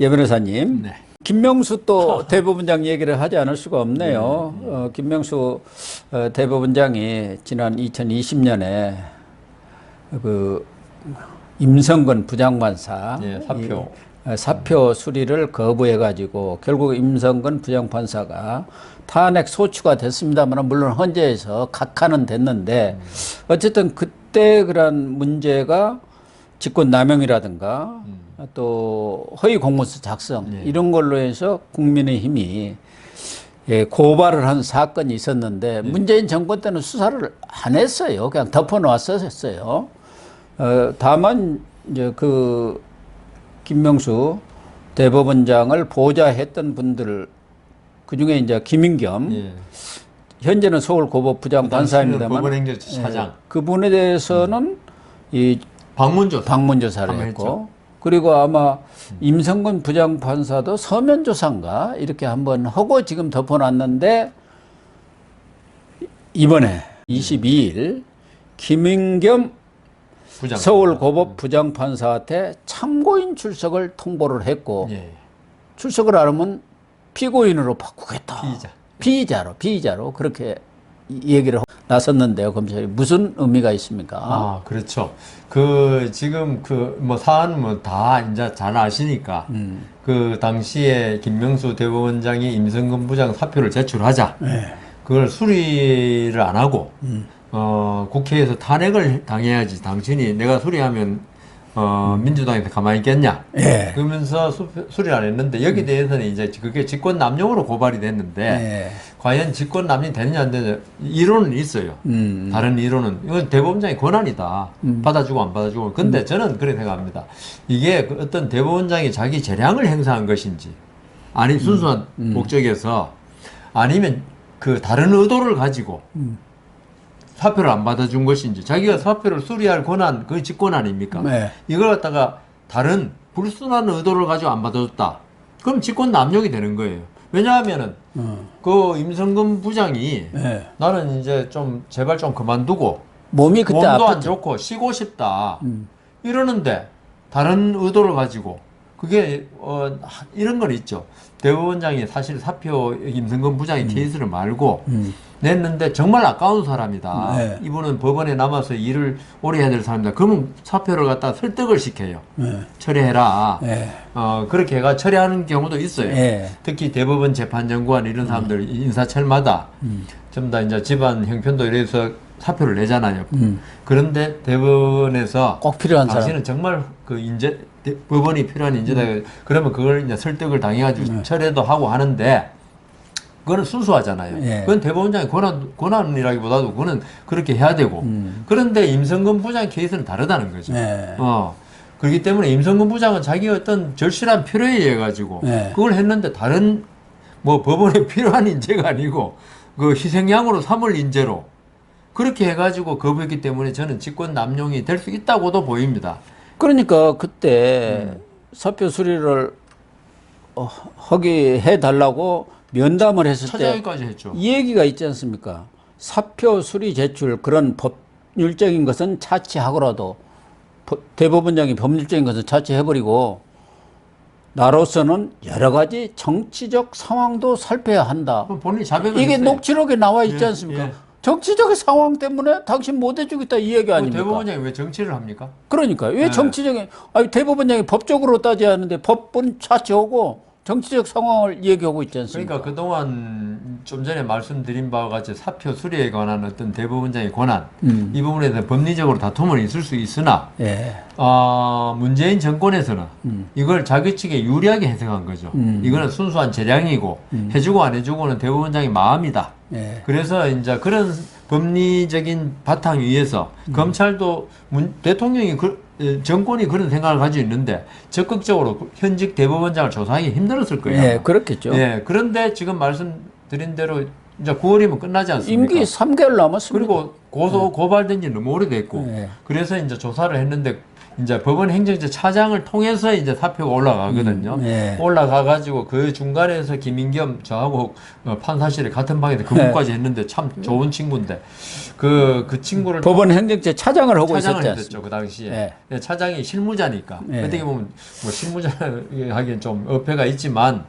예, 변호사님. 네. 김명수 또 대법원장 얘기를 하지 않을 수가 없네요. 김명수 대법원장이 지난 2020년에 그 임성근 부장판사 예, 사표. 사표 수리를 거부해가지고 결국 임성근 부장판사가 탄핵 소추가 됐습니다만 물론 헌재에서 각하는 됐는데 어쨌든 그때 그런 문제가 직권남용이라든가 또 허위 공문서 작성 이런 걸로 해서 국민의힘이 고발을 한 사건이 있었는데 문재인 정권 때는 수사를 안 했어요. 그냥 덮어놓았었어요. 다만 이제 그 김명수 대법원장을 보좌했던 분들 그중에 이제 김인겸 현재는 서울고법 부장판사입니다만 법원행정처차장 그분에 대해서는 이 방문조사를 했고 그리고 아마 임성근 부장판사도 서면조사인가 이렇게 한번 하고 지금 덮어놨는데 이번에 22일 김인겸 서울고법 부장판사한테 참고인 출석을 통보를 했고 출석을 안 하면 피고인으로 바꾸겠다. 피의자로 그렇게 얘기를 나섰는데요. 검찰이 무슨 의미가 있습니까? 아, 그렇죠. 지금 뭐 사안은 뭐 다 이제 잘 아시니까 그 당시에 김명수 대법원장이 임성근 부장 사표를 제출하자. 그걸 수리를 안 하고 국회에서 탄핵을 당해야지. 당신이 내가 수리하면 민주당한테 가만히 있겠냐. 그러면서 수리를 안 했는데 여기 대해서는 이제 그게 직권남용으로 고발이 됐는데 과연 직권남용이 되느냐 안 되느냐 이론은 있어요. 다른 이론은 이건 대법원장의 권한이다. 받아주고 안 받아주고. 근데 저는 그렇게 생각합니다. 이게 어떤 대법원장이 자기 재량을 행사한 것인지 아니 순수한 목적에서 아니면 그 다른 의도를 가지고 사표를 안 받아준 것인지 자기가 사표를 수리할 권한 그 직권 아닙니까? 이걸 갖다가 다른 불순한 의도를 가지고 안 받아줬다. 그럼 직권 남용이 되는 거예요. 왜냐하면은 그 임성근 부장이 나는 이제 좀 제발 좀 그만두고 몸이 그때 몸도 아팠죠. 안 좋고 쉬고 싶다 이러는데 다른 의도를 가지고 그게 이런 건 있죠. 대법원장이 사실 사표 임성근 부장이 케이스를 말고 냈는데 정말 아까운 사람이다. 이분은 법원에 남아서 일을 오래 해야 될 사람이다. 그러면 사표를 갖다 설득을 시켜요. 처리해라. 그렇게 해가 처리하는 경우도 있어요. 특히 대법원 재판연구원 이런 사람들 인사철마다 전부 다 이제 집안 형편도 이래서 사표를 내잖아요. 그런데 대법원에서 꼭 필요한 당신은 정말 그 법원이 필요한 인재다. 그러면 그걸 이제 설득을 당해가지고 철회도 하고 하는데 그거는 순수하잖아요. 그건 대법원장의 권한이라기보다도 그거는 그렇게 해야 되고. 그런데 임성근 부장 케이스는 다르다는 거죠. 그렇기 때문에 임성근 부장은 자기 어떤 절실한 필요에 의해 가지고 그걸 했는데 다른 뭐 법원에 필요한 인재가 아니고 그 희생양으로 삼을 인재로 그렇게 해가지고 거부했기 때문에 저는 직권 남용이 될 수 있다고도 보입니다. 그러니까 그때 사표 수리를 하게 해달라고 면담을 했을 때 차장까지 했죠. 이 얘기가 있지 않습니까? 사표 수리 제출 그런 법률적인 것은 차치하고라도 대법원장이 법률적인 것은 차치해버리고 나로서는 여러 가지 정치적 상황도 살펴야 한다. 본인이 자백을 이게 했어요. 녹취록에 나와 있지 않습니까? 정치적 상황 때문에 당신 못 해주겠다 이 얘기 아닙니까? 대법원장이 왜 정치를 합니까? 그러니까 왜 정치적인 아니 대법원장이 법적으로 따져야 하는데 법은 차치하고 정치적 상황을 얘기하고 있지 않습니까? 그러니까 그동안 좀 전에 말씀드린 바와 같이 사표 수리에 관한 어떤 대법원장의 권한 이 부분에 대해서 법리적으로 다툼은 있을 수 있으나 문재인 정권에서는 이걸 자기 측에 유리하게 해석한 거죠. 이거는 순수한 재량이고 해주고 안 해주고는 대법원장의 마음이다. 그래서 이제 그런 법리적인 바탕 위에서 검찰도 대통령이 정권이 그런 생각을 가지고 있는데 적극적으로 현직 대법원장을 조사하기 힘들었을 거예요. 그렇겠죠. 그런데 지금 말씀드린 대로 이제 9월이면 끝나지 않습니까? 임기 3개월 남았습니다. 그리고 고발된 지 너무 오래됐고 그래서 이제 조사를 했는데 이제 법원 행정처 차장을 통해서 이제 사표가 올라가거든요. 네. 올라가가지고 그 중간에서 김인겸 저하고 판사실에 같은 방에서 근무까지 했는데 참 좋은 친구인데 그 친구를 법원 행정처 차장을 하고 차장을 있었지 했었죠 그 당시에. 네. 네, 차장이 실무자니까 네. 어떻게 보면 뭐 실무자 하기엔 좀 어폐가 있지만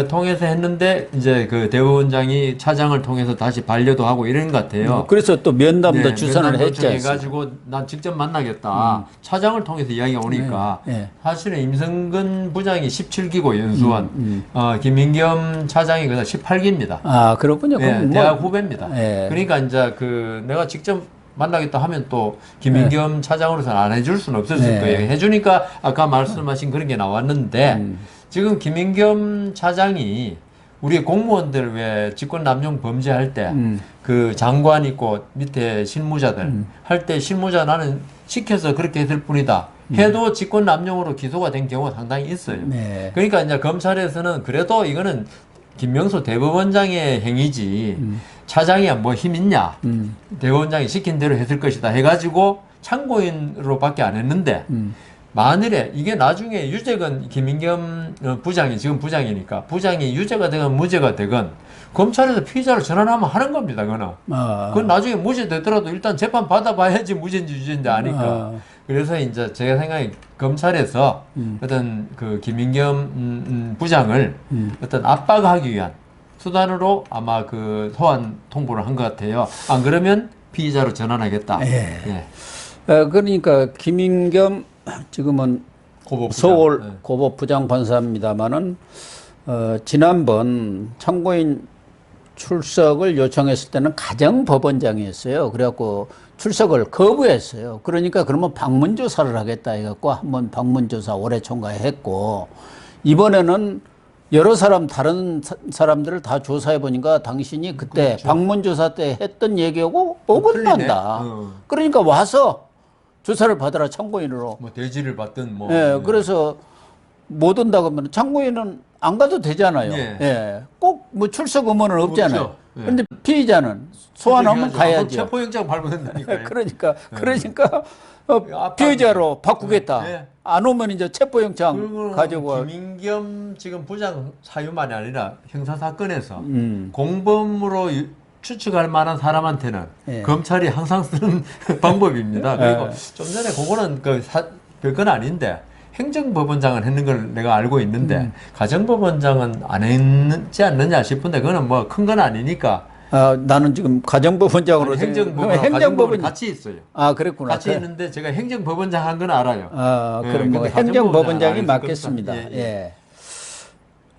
통해서 했는데 이제 그 대법원장이 차장을 통해서 다시 반려도 하고 이런 것 같아요. 그래서 또 면담도 네, 주선을 했지 않습니까? 해가지고 난 직접 만나겠다. 차장을 통해서 이야기가 오니까 네. 사실은 임성근 부장이 17기고 연수원, 김인겸 차장이 그다 18기입니다. 아 그렇군요. 네, 그럼 대학 후배입니다. 네. 그러니까 이제 그 내가 직접 만나겠다 하면 또 김인겸 차장으로서는 안 해줄 수는 없었을 네. 거예요. 해주니까 아까 말씀하신 그런 게 나왔는데 지금 김인겸 차장이 우리 공무원들 왜 직권 남용 범죄할 때 그 장관 있고 밑에 실무자들 할 때 실무자 나는 시켜서 그렇게 했을 뿐이다. 해도 직권 남용으로 기소가 된 경우가 상당히 있어요. 네. 그러니까 이제 검찰에서는 그래도 이거는 김명수 대법원장의 행위지 차장이 뭐 힘 있냐 대법원장이 시킨 대로 했을 것이다 해가지고 참고인으로밖에 안 했는데 만일에 이게 나중에 유죄건 김인겸 부장이 지금 부장이니까 부장이 유죄가 되건 무죄가 되건 검찰에서 피의자로 전환하면 하는 겁니다. 그건 나중에 무죄 되더라도 일단 재판 받아봐야지 무죄인지 유죄인지 아니까. 그래서 이제 제가 생각에 검찰에서 어떤 그 김인겸 부장을 어떤 압박하기 위한 수단으로 아마 그 소환 통보를 한 것 같아요. 안 그러면 피의자로 전환하겠다. 예. 예. 그러니까 김인겸 지금은 고법부장. 서울 네. 고법부장 판사입니다마는 지난번 참고인 출석을 요청했을 때는 가정법원장이었어요. 그래갖고 출석을 거부했어요. 그러니까 그러면 방문조사를 하겠다 해갖고 한번 방문조사 올해 총괄 했고 이번에는 여러 사람 다른 사람들을 다 조사해 보니까 당신이 그때 그렇죠. 방문조사 때 했던 얘기하고 어긋난다. 틀리네. 그러니까 와서 조사를 받아라 참고인으로. 뭐 대지를 받든 뭐. 예, 그래서 못 온다 그러면 참고인은 안 가도 되잖아요. 예. 예. 꼭 뭐 출석 의무는 없잖아요. 없죠. 예. 그런데 피의자는 소환하면 가야죠. 체포영장 발부된다니까요. 그러니까 압박이죠. 피의자로 바꾸겠다. 예. 안 오면 이제 체포영장 그리고 가지고 와. 김인겸 지금 부장 사유만이 아니라 형사 사건에서 공범으로 추측할 만한 사람한테는 예. 검찰이 항상 쓰는 방법입니다. 그리고 좀 전에 그거는 별건 아닌데 행정법원장은 했는 걸 내가 알고 있는데 가정법원장은 안 했지 않느냐 싶은데 그거는 뭐 큰 건 아니니까. 나는 지금 가정법원장으로 행정법원 같이 있어요. 아, 그랬구나. 같이 있는데 제가 행정법원장 한 건 알아요. 그럼 뭐 근데 행정법원장이 가정법원장은 맞겠습니다. 안 예.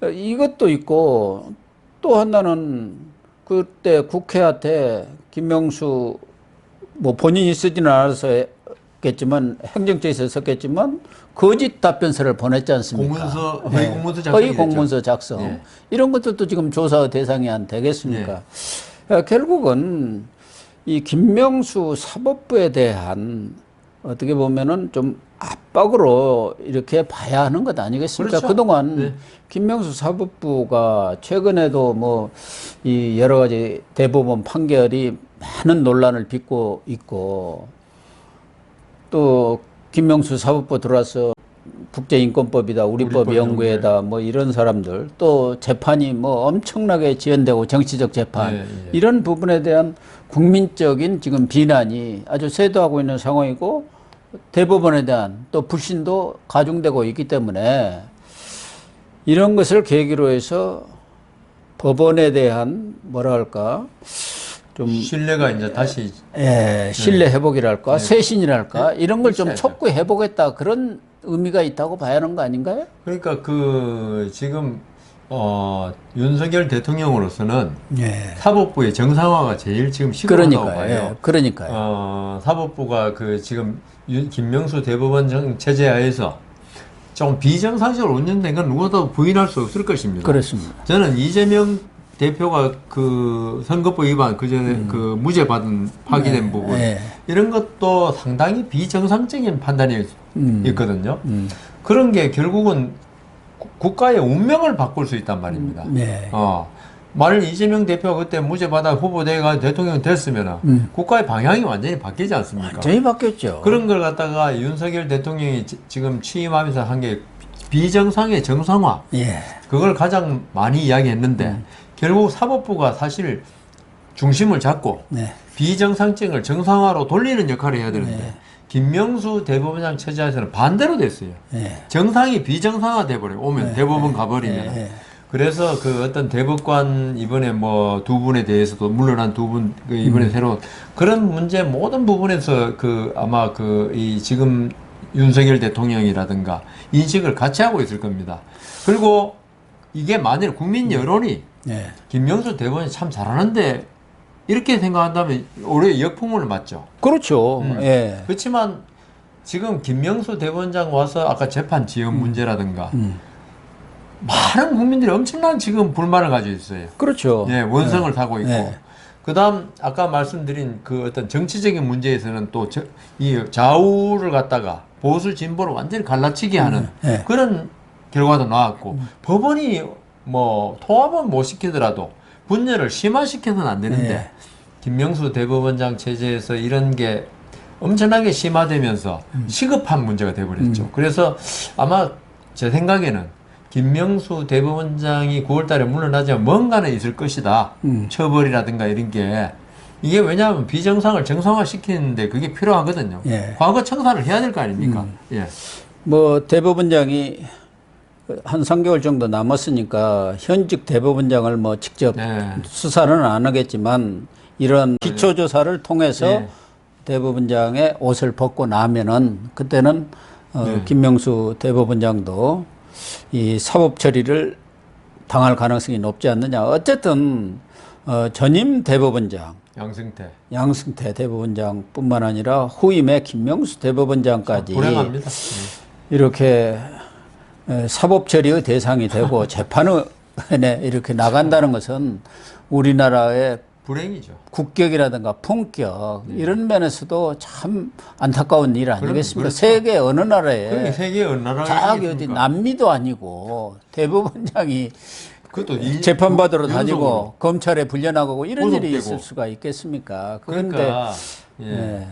이것도 있고 또 하나는 그때 국회한테 김명수 뭐 본인이 쓰지는 않았겠지만 행정처에서 썼겠지만 거짓 답변서를 보냈지 않습니까? 허위 공문서 작성. 허위 공문서 작성. 예. 이런 것들도 지금 조사 대상이 안 되겠습니까? 결국은 이 김명수 사법부에 대한 어떻게 보면은 좀 압박으로 이렇게 봐야 하는 것 아니겠습니까? 그렇죠. 그동안 김명수 사법부가 최근에도 뭐 이 여러 가지 대법원 판결이 많은 논란을 빚고 있고 또 김명수 사법부 들어와서 국제인권법이다, 우리법 연구회다, 뭐 이런 사람들 또 재판이 뭐 엄청나게 지연되고 정치적 재판 이런 부분에 대한 국민적인 지금 비난이 아주 쇄도하고 있는 상황이고 대법원에 대한 또 불신도 가중되고 있기 때문에 이런 것을 계기로 해서 법원에 대한 뭐라 할까 좀 신뢰가 이제 다시 신뢰 회복이랄까 쇄신이랄까 이런 걸 좀 촉구해 보겠다 그런 의미가 있다고 봐야 하는 거 아닌가요? 그러니까 그 지금 윤석열 대통령으로서는 사법부의 정상화가 제일 지금 시급하다고 봐요. 그러니까요. 사법부가 그 지금 김명수 대법원장 체제하에서 좀 비정상적으로 운영된 건 누구도 부인할 수 없을 것입니다. 그렇습니다. 저는 이재명 대표가 그 선거법 위반 그전에 그 무죄 받은 파기된 부분 이런 것도 상당히 비정상적인 판단이 있거든요. 그런 게 결국은 국가의 운명을 바꿀 수 있단 말입니다. 만일 이재명 대표가 그때 무죄받아 후보대가 대통령 됐으면 국가의 방향이 완전히 바뀌지 않습니까? 완전히 바뀌었죠. 그런 걸 갖다가 윤석열 대통령이 지금 취임하면서 한 게 비정상의 정상화. 예. 그걸 가장 많이 이야기했는데 결국 사법부가 사실 중심을 잡고 네. 비정상증을 정상화로 돌리는 역할을 해야 되는데 네. 김명수 대법원장 체제에서는 반대로 됐어요. 네. 정상이 비정상화 돼버려요. 오면 네. 대법원 가버리면. 네. 그래서 그 어떤 대법관 이번에 뭐 두 분에 대해서도 물러난 두 분 그 이번에 새로 그런 문제 모든 부분에서 그 아마 그 이 지금 윤석열 대통령이라든가 인식을 같이 하고 있을 겁니다. 그리고 이게 만일 국민 여론이 네. 김명수 대법원이 참 잘하는데 이렇게 생각한다면 올해 역풍을 맞죠. 그렇죠. 예. 그렇지만 지금 김명수 대법원장 와서 아까 재판 지연 문제라든가 많은 국민들이 엄청난 지금 불만을 가지고 있어요. 그렇죠. 예, 원성을 타고 있고. 네. 그다음 아까 말씀드린 그 어떤 정치적인 문제에서는 또 이 좌우를 갖다가 보수 진보를 완전히 갈라치게 하는 네. 그런 결과도 나왔고 법원이 뭐 통합은 못 시키더라도 분열을 심화시켜서는 안 되는데 네. 김명수 대법원장 체제에서 이런 게 엄청나게 심화되면서 시급한 문제가 돼버렸죠. 그래서 아마 제 생각에는 김명수 대법원장이 9월 달에 물러나지만 뭔가는 있을 것이다. 처벌이라든가 이런 게. 이게 왜냐하면 비정상을 정상화시키는데 그게 필요하거든요. 예. 과거 청산을 해야 될 거 아닙니까? 예. 뭐 대법원장이 한 3개월 정도 남았으니까 현직 대법원장을 뭐 직접 네. 수사는 안 하겠지만 이런 기초조사를 통해서 네. 대법원장의 옷을 벗고 나면은 그때는 김명수 대법원장도 이 사법 처리를 당할 가능성이 높지 않느냐. 어쨌든 전임 대법원장 양승태 대법원장뿐만 아니라 후임의 김명수 대법원장까지 불행합니다. 이렇게 사법 처리의 대상이 되고 재판에 이렇게 나간다는 것은 우리나라의 불행이죠. 국격이라든가 품격 이런 면에서도 참 안타까운 일 아니겠습니까? 그렇죠. 세계 어느 나라에 세계 어느 나라가 저기 어디 남미도 아니고 대법원장이 그것도 재판받으러 다니고 연속으로. 검찰에 불려나가고 이런 일이 구속되고. 있을 수가 있겠습니까? 그런데 그러니까 예.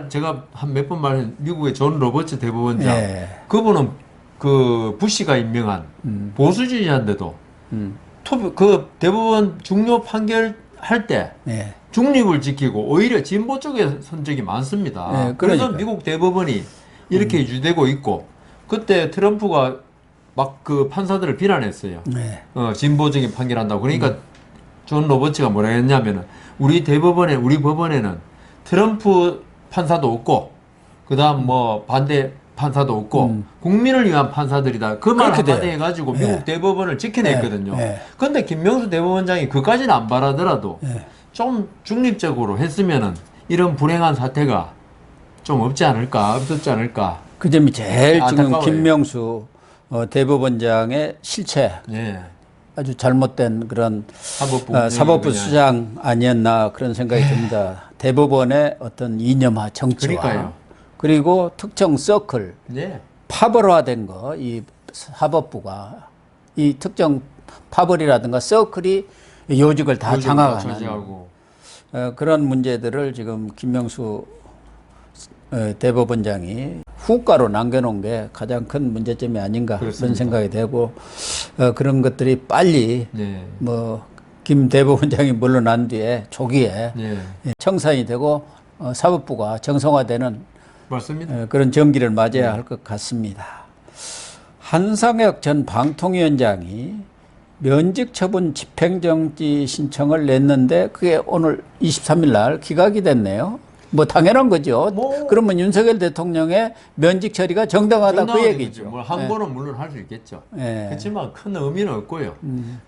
제가 한 몇 번 말한 미국의 존 로버츠 대법원장 예. 그분은 그 부시가 임명한 보수주의자인데도 그 대법원 중요 판결할 때 예. 중립을 지키고 오히려 진보 쪽에 선 적이 많습니다. 예, 그래서 그러니까요. 미국 대법원이 이렇게 유지되고 있고 그때 트럼프가 막 그 판사들을 비난했어요. 네. 진보적인 판결한다고. 그러니까 존 로버츠가 뭐라 했냐면은 우리 법원에는 트럼프 판사도 없고 그다음 뭐 반대 판사도 없고 국민을 위한 판사들이다. 그 말 그렇게 한마디 돼요. 해가지고 네. 미국 대법원을 지켜냈거든요. 네. 근데 김명수 대법원장이 그까지는 안 바라더라도 네. 좀 중립적으로 했으면은 이런 불행한 사태가 좀 없지 않을까. 그 점이 제일 지금 안타까워요. 김명수 대법원장의 실체 예. 아주 잘못된 그런 사법부, 사법부 수장 아니었나 그런 생각이 듭니다. 대법원의 어떤 이념화 정치화 그러니까요. 그리고 특정 서클 예. 파벌화된 거 이 사법부가 이 특정 파벌이라든가 서클이 요직을 다 장악하는 차지하고. 그런 문제들을 지금 김명수 대법원장이 후가로 남겨놓은 게 가장 큰 문제점이 아닌가 그렇습니다. 그런 생각이 되고 그런 것들이 빨리 네. 뭐 김 대법원장이 물러난 뒤에 조기에 네. 청산이 되고 사법부가 정상화되는 맞습니다. 그런 전기를 맞아야 할 것 같습니다. 한상혁 전 방통위원장이 면직 처분 집행정지 신청을 냈는데 그게 오늘 23일 날 기각이 됐네요. 뭐 당연한 거죠. 그러면 윤석열 대통령의 면직 처리가 정당하다 그 얘기죠. 한 번은 물론 할 수 있겠죠. 예. 그렇지만 큰 의미는 없고요.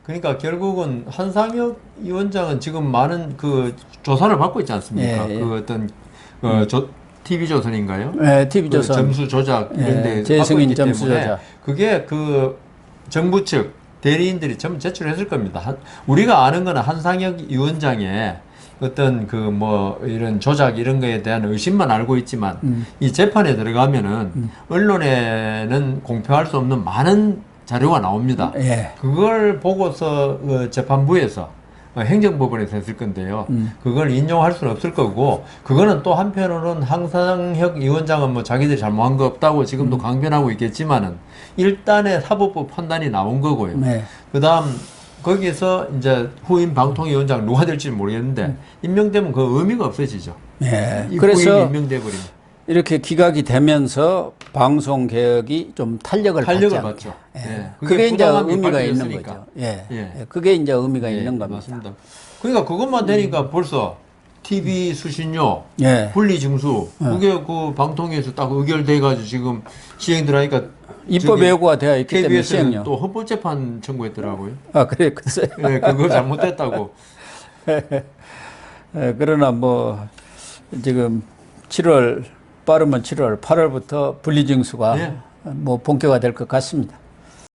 그러니까 결국은 한상혁 위원장은 지금 많은 그 조사를 받고 있지 않습니까? 예, 예. 그 어떤 TV조선인가요? 네, TV조선. 점수 조작 이런 데 재승인 받고 있기 점수 때문에 조작. 그게 그 정부 측 대리인들이 전부 제출했을 겁니다. 우리가 아는 거는 한상혁 위원장의 어떤 그 뭐 이런 조작 이런 거에 대한 의심만 알고 있지만 이 재판에 들어가면은 언론에는 공표할 수 없는 많은 자료가 나옵니다. 예. 그걸 보고서 재판부에서 행정법원에서 했을 건데요. 그걸 인용할 수는 없을 거고, 그거는 또 한편으로는 황상혁 위원장은 뭐 자기들이 잘못한 거 없다고 지금도 강변하고 있겠지만은 일단의 사법부 판단이 나온 거고요. 네. 그다음 거기서 이제 후임 방통위원장 누가 될지 모르겠는데 임명되면 그 의미가 없어지죠. 예. 이 그래서 후임 임명돼 버리면 이렇게 기각이 되면서 방송 개혁이 좀 탄력을 받죠. 예. 예. 그게 이제 부당함이 의미가 있는 밝혀졌으니까. 거죠. 예. 예. 예. 그게 이제 의미가 예, 있는 겁니다. 맞습니다. 그러니까 그것만 되니까 벌써 TV 수신료, 예. 분리징수, 그게 그 방통위에서 딱 의결돼가지고 지금 시행들하니까 입법 예고가 되어 있기 때문에 KBS는 시행령. 또 헌법재판 청구했더라고요. 아, 그래, 글쎄. 예, 그거 잘못됐다고. 예, 그러나 뭐 지금 7월 빠르면 7월, 8월부터 분리징수가 네. 뭐 본격화 될 것 같습니다.